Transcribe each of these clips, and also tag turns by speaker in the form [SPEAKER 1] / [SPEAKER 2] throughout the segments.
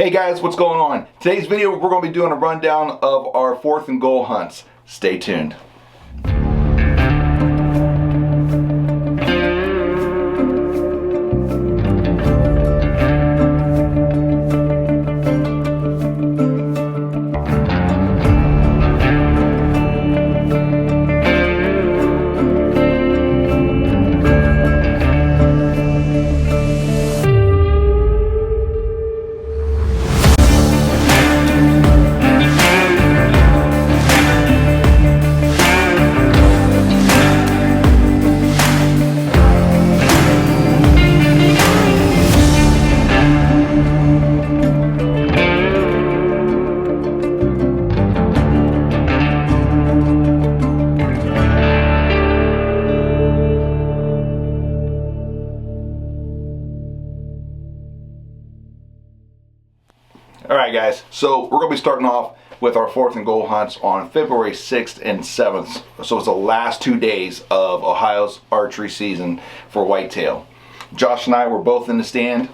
[SPEAKER 1] Hey guys, what's going on? Today's video we're going to be doing a rundown of our 4th and goal hunts. Stay tuned. Alright guys, so we're going to be starting off with our 4th and goal hunts on February 6th and 7th. So it's the last 2 days of Ohio's archery season for whitetail. Josh and I were both in the stand.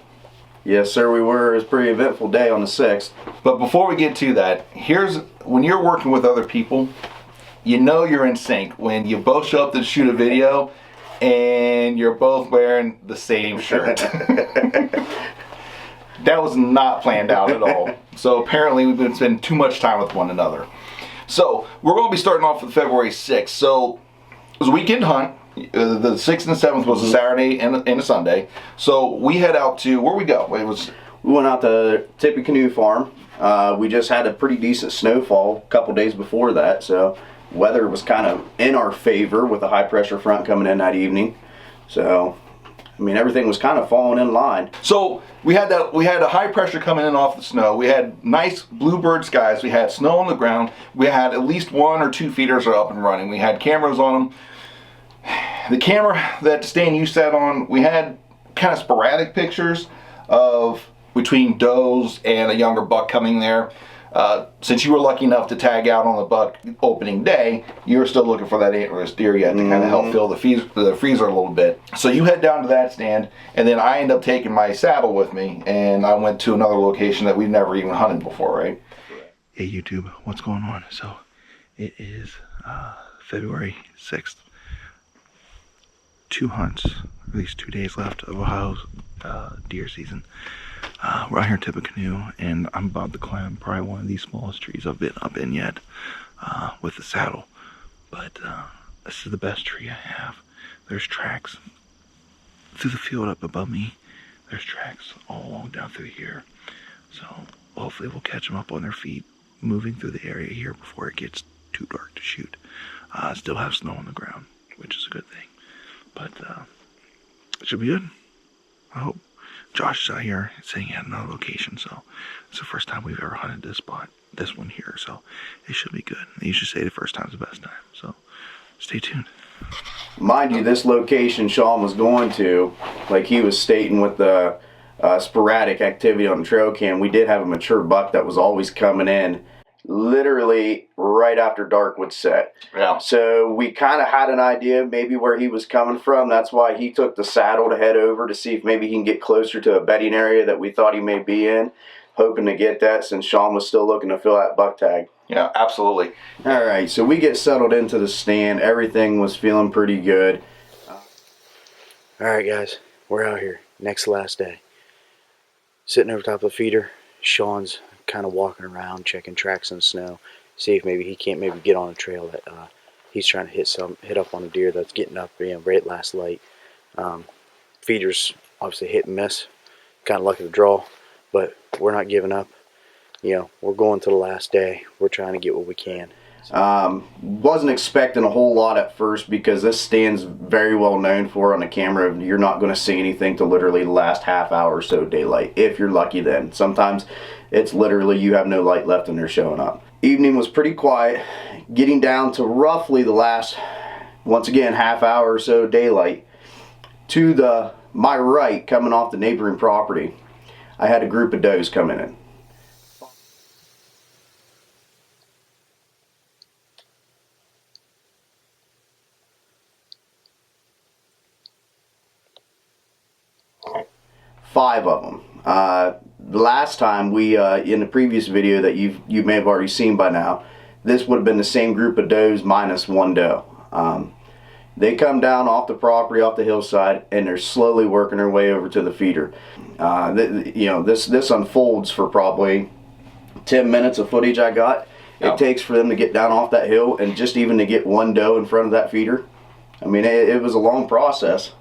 [SPEAKER 2] Yes sir, we were. It was a pretty eventful day on the 6th.
[SPEAKER 1] But before we get to that, when you're working with other people, you know you're in sync when you both show up to shoot a video and you're both wearing the same shirt. That was not planned out at all. So apparently we've been spending too much time with one another. So we're going to be starting off with February 6th. So it was a weekend hunt. The 6th and 7th was a Saturday and a Sunday. So we head out to, where we go?
[SPEAKER 2] We went out to Tippecanoe Farm. We just had a pretty decent snowfall a couple days before that. So weather was kind of in our favor with a high pressure front coming in that evening. So I mean, everything was kind of falling in line.
[SPEAKER 1] So we had a high pressure coming in off the snow. We had nice bluebird skies. We had snow on the ground. We had at least 1 or 2 feeders are up and running. We had cameras on them. The camera that Stan you sat on, we had kind of sporadic pictures of between does and a younger buck coming there. Since you were lucky enough to tag out on the buck opening day, you were still looking for that antlerless deer yet to kind of help fill the freezer a little bit. So you head down to that stand, and then I end up taking my saddle with me, and I went to another location that we've never even hunted before, right? Hey YouTube, what's going on? So it is February 6th. 2 hunts, at least 2 days left of Ohio's deer season. We're out here in Tippecanoe, and I'm about to climb probably one of the smallest trees I've been up in yet with the saddle. But this is the best tree I have. There's tracks through the field up above me. There's tracks all along down through here. So hopefully we'll catch them up on their feet moving through the area here before it gets too dark to shoot. Still have snow on the ground, which is a good thing. But it should be good, I hope. Josh is out here sitting at another location, so it's the first time we've ever hunted this spot, this one here, so it should be good. They usually say the first time's the best time, so stay tuned.
[SPEAKER 2] Mind you, this location Sean was going to, like he was stating with the sporadic activity on the trail cam, we did have a mature buck that was always coming in literally right after dark would set.
[SPEAKER 1] Yeah.
[SPEAKER 2] So we kind of had an idea maybe where he was coming from. That's why he took the saddle to head over to see if maybe he can get closer to a bedding area that we thought he may be in, hoping to get that since Sean was still looking to fill that buck tag.
[SPEAKER 1] Yeah, absolutely.
[SPEAKER 2] All right, so we get settled into the stand. Everything was feeling pretty good. All right, guys, we're out here. Next to last day. Sitting over top of the feeder. Sean's kind of walking around checking tracks in the snow, see if maybe he can't maybe get on a trail that he's trying to hit up on a deer that's getting up, right at last light. Feeders obviously hit and miss, kind of lucky to draw, but we're not giving up. You know, we're going to the last day. We're trying to get what we can. Wasn't expecting a whole lot at first because this stand's very well known for on the camera. You're not going to see anything to literally the last half hour or so daylight, if you're lucky then. Sometimes it's literally you have no light left and they're showing up. Evening was pretty quiet, getting down to roughly the last, once again, half hour or so daylight. To my right, coming off the neighboring property, I had a group of does coming in. Five of them. last time we in the previous video that you may have already seen by now, this would have been the same group of does minus one doe. They come down off the property, off the hillside, and they're slowly working their way over to the feeder. This unfolds for probably 10 minutes of footage I got. It takes for them to get down off that hill and just even to get one doe in front of that feeder. I mean, it was a long process.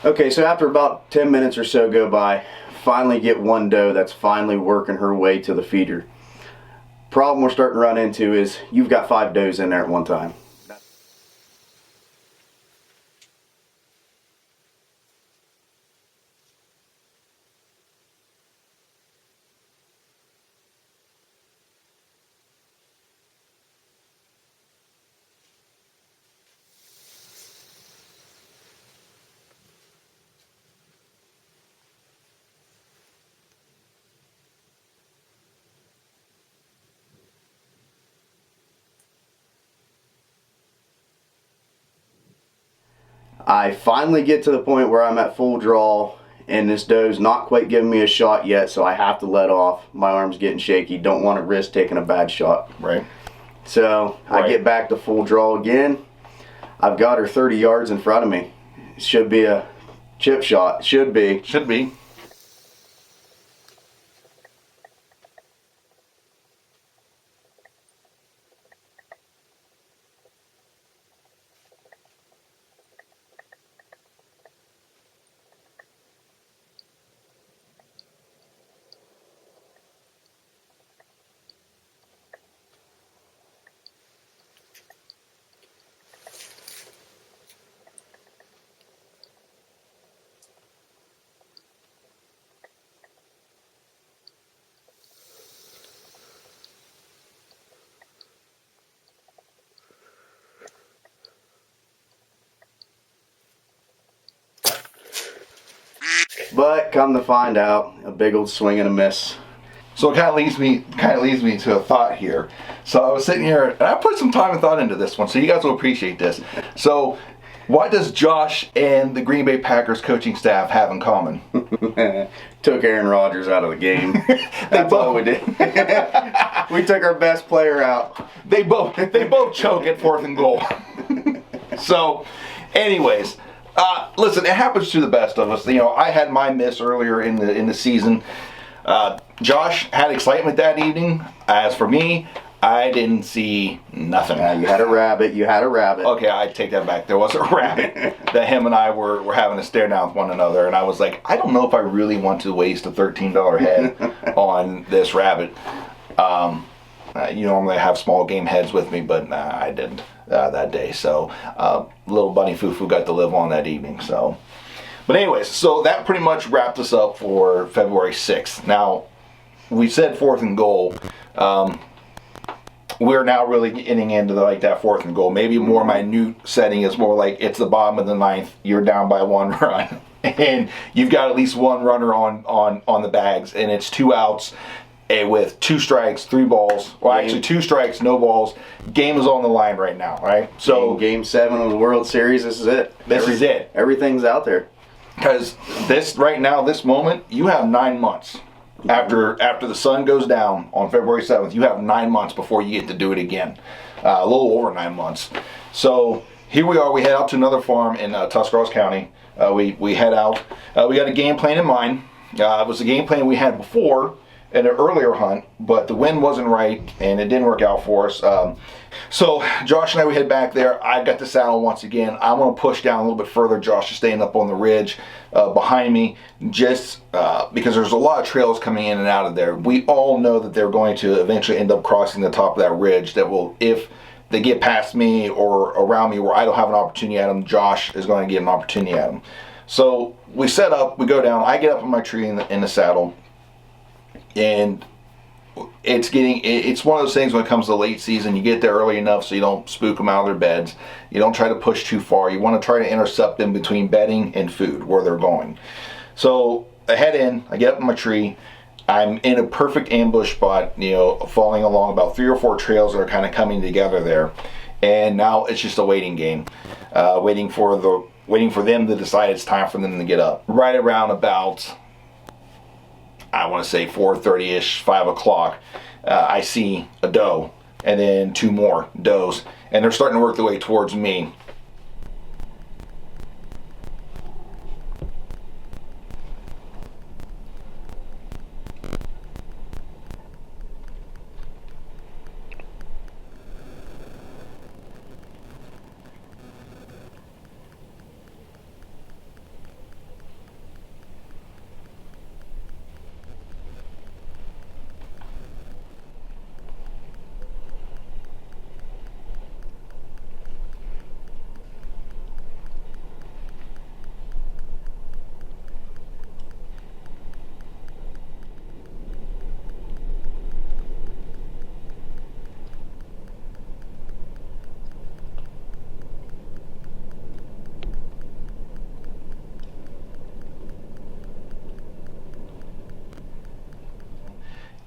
[SPEAKER 2] Okay, so after about 10 minutes or so go by, finally get one doe that's finally working her way to the feeder. Problem we're starting to run into is you've got 5 does in there at one time. I finally get to the point where I'm at full draw and this doe's not quite giving me a shot yet, so I have to let off. My arm's getting shaky, don't want to risk taking a bad shot.
[SPEAKER 1] Right.
[SPEAKER 2] So I get back to full draw again. I've got her 30 yards in front of me. It should be a chip shot, should be.
[SPEAKER 1] Should be.
[SPEAKER 2] But come to find out, a big old swing and a miss.
[SPEAKER 1] So it kind of leads me to a thought here. So I was sitting here, and I put some time and thought into this one, so you guys will appreciate this. So what does Josh and the Green Bay Packers coaching staff have in common?
[SPEAKER 2] Took Aaron Rodgers out of the game. That's all we did. We took our best player out.
[SPEAKER 1] They both choke at 4th and goal. So, anyways, listen, it happens to the best of us. You know, I had my miss earlier in the season. Josh had excitement that evening. As for me, I didn't see nothing.
[SPEAKER 2] You had a rabbit. You had a rabbit.
[SPEAKER 1] Okay, I take that back. There was a rabbit that him and I were having a stare down with one another, and I was like, I don't know if I really want to waste a $13 head on this rabbit. You normally have small game heads with me, but I didn't that day. So little bunny Fufu got to live on that evening. So, but anyways, so that pretty much wrapped us up for February 6th. Now, we said 4th and goal. We're now really getting into that 4th and goal. Maybe more minute setting is more like it's the bottom of the 9th. You're down by 1 run, and you've got at least 1 runner on the bags, and it's 2 outs. With 2 strikes, 3 balls. Well, actually 2 strikes, no balls. Game is on the line right now, right? So
[SPEAKER 2] Game 7 of the World Series. This is it.
[SPEAKER 1] This is it.
[SPEAKER 2] Everything's out there.
[SPEAKER 1] Because this right now, this moment, you have 9 months. After the sun goes down on February 7th, you have 9 months before you get to do it again. A little over 9 months. So here we are. We head out to another farm in Tuscarawas County. We head out. We got a game plan in mind. It was the game plan we had before in an earlier hunt, but the wind wasn't right and it didn't work out for us. So Josh and I, we head back there. I got the saddle once again. I'm going to push down a little bit further. Josh is staying up on the ridge behind me, just because there's a lot of trails coming in and out of there. We all know that they're going to eventually end up crossing the top of that ridge that will, if they get past me or around me where I don't have an opportunity at them, Josh is going to get an opportunity at them. So we set up, we go down, I get up in my tree in the saddle, and it's one of those things when it comes to late season, you get there early enough so you don't spook them out of their beds. You don't try to push too far. You want to try to intercept them between bedding and food where they're going. So I head in, I get up in my tree. I'm in a perfect ambush spot, following along about 3 or 4 trails that are kind of coming together there. And now it's just a waiting game, waiting for them to decide it's time for them to get up. Right around about, I want to say 4:30ish, 5 o'clock, I see a doe and then 2 more does, and they're starting to work their way towards me.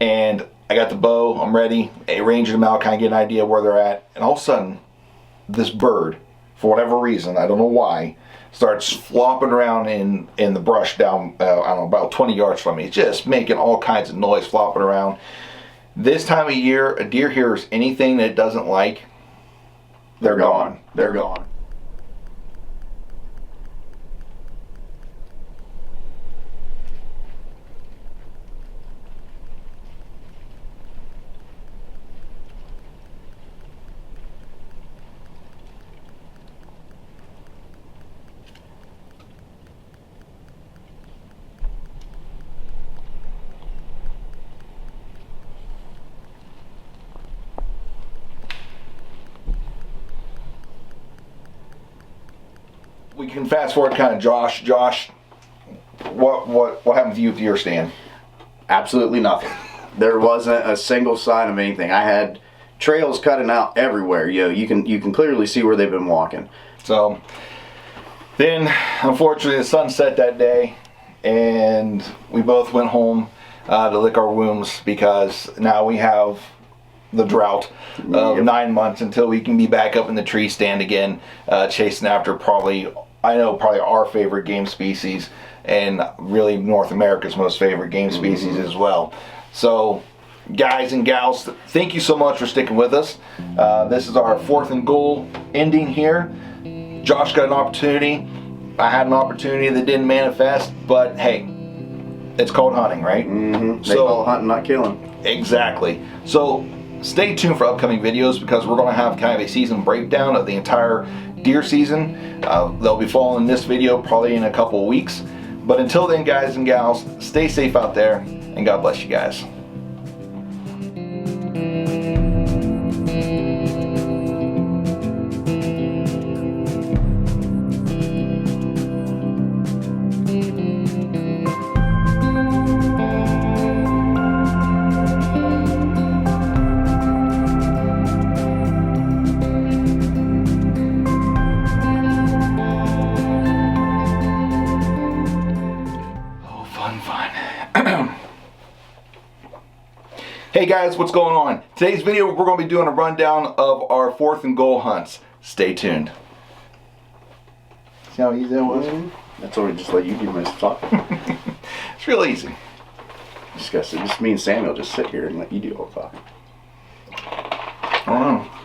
[SPEAKER 1] And I got the bow, I'm ready, ranging them out, kind of get an idea where they're at. And all of a sudden, this bird, for whatever reason, I don't know why, starts flopping around in the brush down, I don't know, about 20 yards from me. Just making all kinds of noise, flopping around. This time of year, a deer hears anything that it doesn't like, they're gone. They're gone. We can fast forward kind of Josh. Josh, what happened to you with your stand?
[SPEAKER 2] Absolutely nothing. There wasn't a single sign of anything. I had trails cutting out everywhere. You can clearly see where they've been walking.
[SPEAKER 1] So then, unfortunately, the sun set that day, and we both went home to lick our wounds because now we have the drought of 9 months until we can be back up in the tree stand again, chasing after probably our favorite game species, and really North America's most favorite game species as well. So guys and gals, thank you so much for sticking with us. This is our 4th and goal ending here. Josh got an opportunity. I had an opportunity that didn't manifest, but hey, it's called hunting, right?
[SPEAKER 2] Mm-hmm. They call hunting, not killing.
[SPEAKER 1] Exactly. So stay tuned for upcoming videos because we're going to have kind of a season breakdown of the entire deer season. They'll be following this video probably in a couple of weeks. But until then, guys and gals, stay safe out there, and God bless you guys. Hey guys, what's going on? Today's video, we're going to be doing a rundown of our 4th and goal hunts. Stay tuned. See how easy that was?
[SPEAKER 2] That's why I just let you do my stuff.
[SPEAKER 1] It's real easy.
[SPEAKER 2] Just me and Samuel just sit here and let you do all the talking.
[SPEAKER 1] I don't know.